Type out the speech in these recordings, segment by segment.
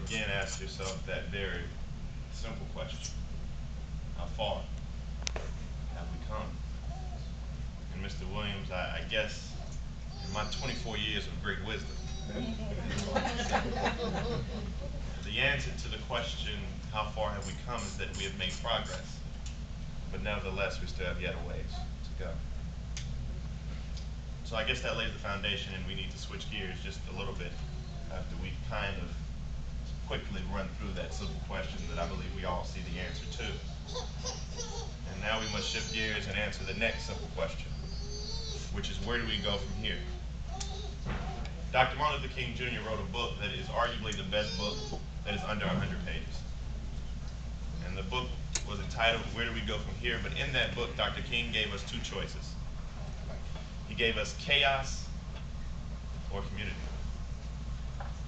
again ask yourself that very simple question. How far have we come? And Mr. Williams, I guess in my 24 years of great wisdom, the answer to the question, how far have we come, is that we have made progress. But nevertheless, we still have yet a ways to go. So I guess that lays the foundation, and we need to switch gears just a little bit after we kind of quickly run through that simple question that I believe we all see the answer to. And now we must shift gears and answer the next simple question, which is, where do we go from here? Dr. Martin Luther King Jr. wrote a book that is arguably the best book that is under 100 pages. And the book was entitled, Where Do We Go From Here? But in that book, Dr. King gave us two choices. He gave us chaos or community.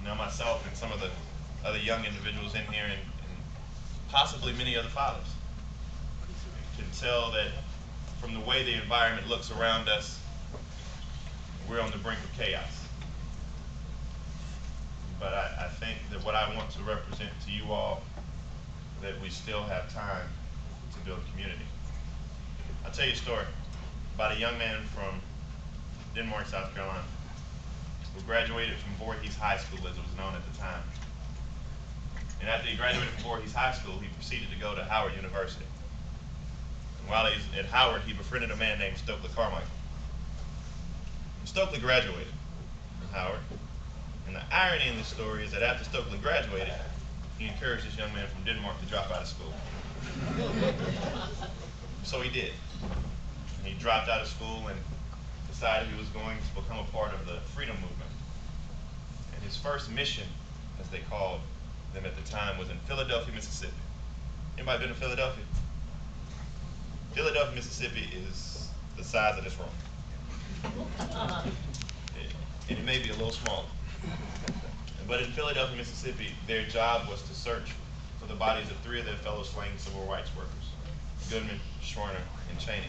Now myself and some of the other young individuals in here, and possibly many other fathers, can tell that from the way the environment looks around us, we're on the brink of chaos. But I think that what I want to represent to you all, that we still have time to build community. I'll tell you a story about a young man from Denmark, South Carolina, who graduated from Voorhees High School, as it was known at the time. And after he graduated from Voorhees High School, he proceeded to go to Howard University. And while he's at Howard, he befriended a man named Stokely Carmichael. And Stokely graduated from Howard. And the irony in this story is that after Stokely graduated, he encouraged this young man from Denmark to drop out of school. So he did. And he dropped out of school and decided he was going to become a part of the freedom movement. And his first mission, as they called them at the time, was in Philadelphia, Mississippi. Anybody been to Philadelphia? Philadelphia, Mississippi is the size of this room. And it may be a little smaller. But in Philadelphia, Mississippi, their job was to search for the bodies of three of their fellow slain civil rights workers, Goodman, Schwerner, and Cheney.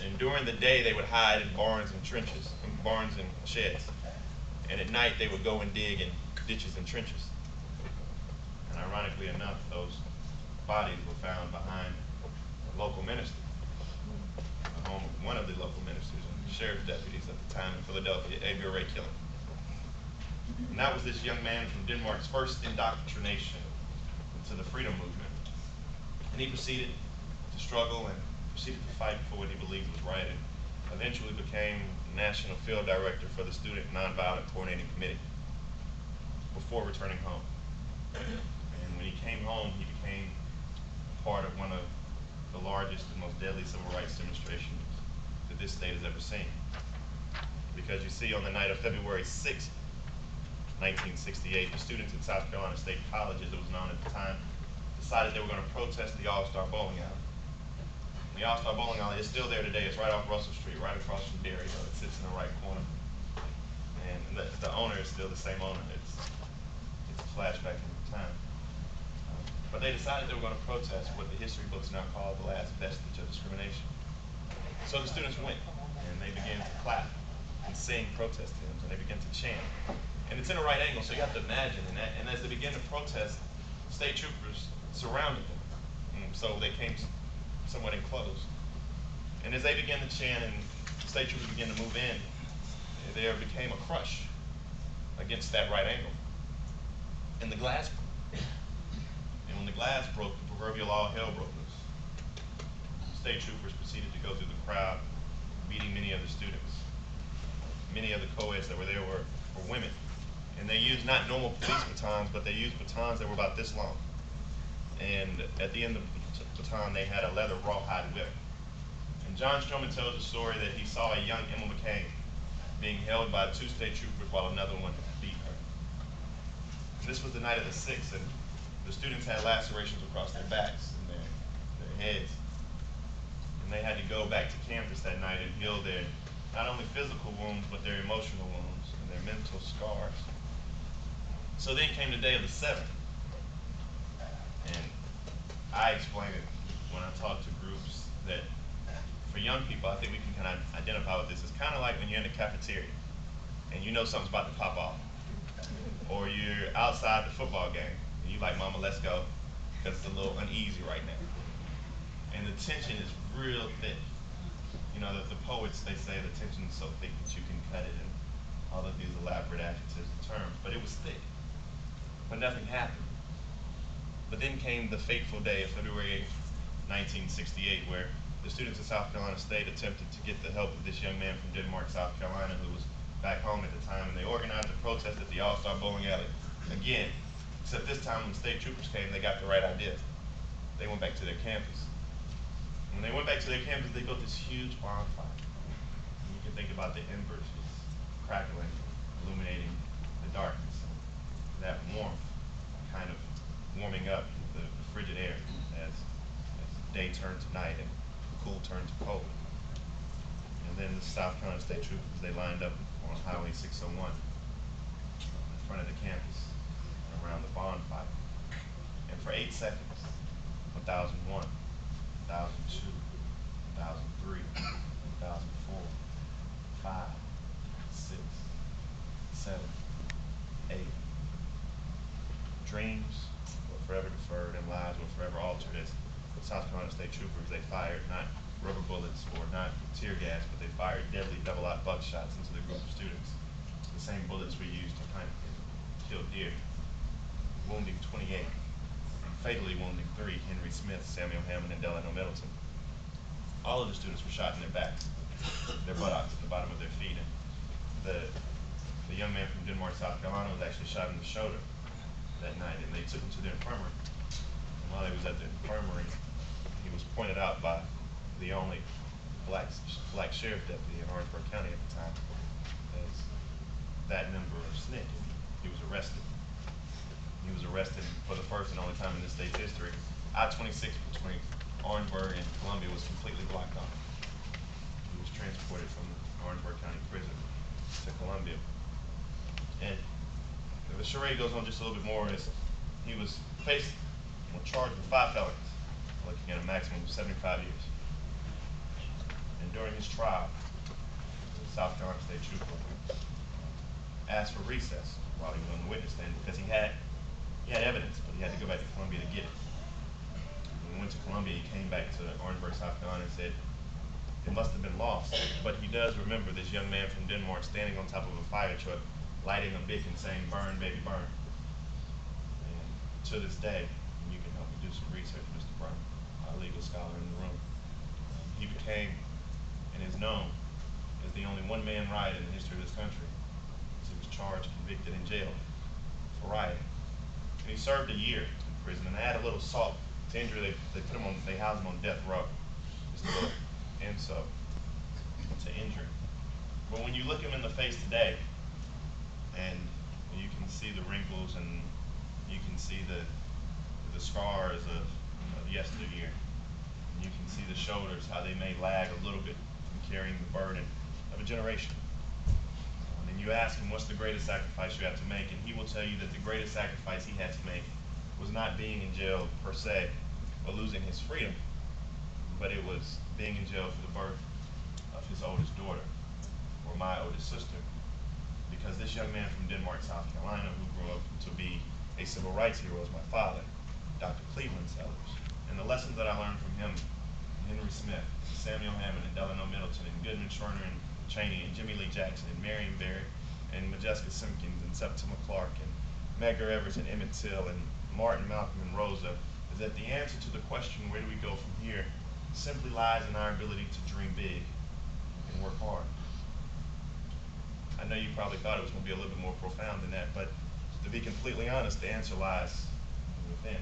And during the day, they would hide in barns and trenches, barns and sheds. And at night, they would go and dig in ditches and trenches. And ironically enough, those bodies were found behind a local minister, the home of one of the local ministers and sheriff's deputies at the time in Philadelphia, A.B. Ray Killen. And that was this young man from Denmark's first indoctrination into the freedom movement. And he proceeded to struggle and proceeded to fight for what he believed was right, and eventually became National Field Director for the Student Nonviolent Coordinating Committee before returning home. And when he came home, he became part of one of the largest and most deadly civil rights demonstrations that this state has ever seen. Because you see, on the night of February 6th, 1968, the students at South Carolina State College, as it was known at the time, decided they were going to protest the All-Star Bowling Alley. The All-Star Bowling Alley is still there today. It's right off Russell Street, right across from Dairy Road. It sits in the right corner. And the owner is still the same owner. It's a flashback in time. But they decided they were going to protest what the history books now call the last vestige of discrimination. So the students went, and they began to clap and sing protest hymns, and they began to chant. And it's in a right angle, so you have to imagine. And as they began to protest, state troopers surrounded them. And so they came somewhat enclosed. And as they began to chant and the state troopers began to move in, there became a crush against that right angle. And the glass broke. And when the glass broke, the proverbial all hell broke loose. State troopers proceeded to go through the crowd, beating many of the students. Many of the co-eds that were there were women. And they used not normal police batons, but they used batons that were about this long. And at the end of the baton, they had a leather rawhide whip. And John Stroman tells a story that he saw a young Emma McCain being held by two state troopers while another one beat her. And this was the night of the 6th, and the students had lacerations across their backs and their heads. And they had to go back to campus that night and heal their not only physical wounds, but their emotional wounds and their mental scars. So then came the day of the 7th. And I explain it when I talk to groups that for young people, I think we can kind of identify with this. It's kind of like when you're in the cafeteria and you know something's about to pop off. or you're outside the football game, and you like, Mama, let's go, because it's a little uneasy right now. And the tension is real thick. You know, the poets, they say the tension is so thick that you can cut it, and all of these elaborate adjectives and terms, but it was thick. But nothing happened. But then came the fateful day of February 1968, where the students of South Carolina State attempted to get the help of this young man from Denmark, South Carolina, who was back home at the time, and they organized a protest at the All-Star Bowling Alley again, except this time when state troopers came, they got the right idea. They went back to their campus. When they went back to their campus, they built this huge bonfire. And you can think about the embers just crackling, illuminating the darkness. That warmth kind of warming up the frigid air as day turned to night and cool turned to cold. And then the South Carolina State Troopers, they lined up on Highway 601 in front of the campus and around the bonfire. And for 8 seconds, 1001, 1002, 1003, 1004, 5, 6, 7, 8. Dreams were forever deferred and lives were forever altered as South Carolina State Troopers, they fired not rubber bullets or not tear gas, but they fired deadly double-aught buckshots into the group of students. The same bullets we used to hunt and kill deer, wounding 28, and fatally wounding 3, Henry Smith, Samuel Hammond, and Delano Middleton. All of the students were shot in their backs, their buttocks, at the bottom of their feet, and the young man from Denmark, South Carolina, was actually shot in the shoulder that night, and they took him to the infirmary. And while he was at the infirmary, he was pointed out by the only black sheriff deputy in Orangeburg County at the time as that member of SNCC. He was arrested. He was arrested for the first and only time in this state's history. I-26 between Orangeburg and Columbia was completely blocked off. He was transported from Orangeburg County Prison to Columbia. And the charade goes on just a little bit more as he was charged with 5 felonies, looking at a maximum of 75 years. And during his trial, the South Carolina State Trooper asked for recess while he was on the witness stand because he had evidence, but he had to go back to Columbia to get it. When he went to Columbia, he came back to Orangeburg, South Carolina, and said it must have been lost, but he does remember this young man from Denmark standing on top of a fire truck, lighting a beacon saying, "Burn, baby, burn." And to this day, you can help me do some research, Mr. Brown, our legal scholar in the room. He became and is known as the only one-man riot in the history of this country. He was charged, convicted, and jailed for rioting. And he served a year in prison, and they add a little salt to injury. They housed him on death row. Just a little insult to injury. But when you look him in the face today, and you can see the wrinkles and you can see the scars of yesteryear. And you can see the shoulders, how they may lag a little bit from carrying the burden of a generation. And then you ask him, what's the greatest sacrifice you have to make? And he will tell you that the greatest sacrifice he had to make was not being in jail per se, or losing his freedom, but it was being in jail for the birth of his oldest daughter, or my oldest sister. Because this young man from Denmark, South Carolina, who grew up to be a civil rights hero, is my father, Dr. Cleveland Sellers. And the lessons that I learned from him, Henry Smith, Samuel Hammond, and Delano Middleton, and Goodman Schwerner, and Cheney, and Jimmy Lee Jackson, and Marion Barry, and Majeska Simpkins, and Septima Clark, and Medgar Evers, and Emmett Till, and Martin, Malcolm, and Rosa, is that the answer to the question, where do we go from here, simply lies in our ability to dream big and work hard. I know you probably thought it was going to be a little bit more profound than that, but to be completely honest, the answer lies within.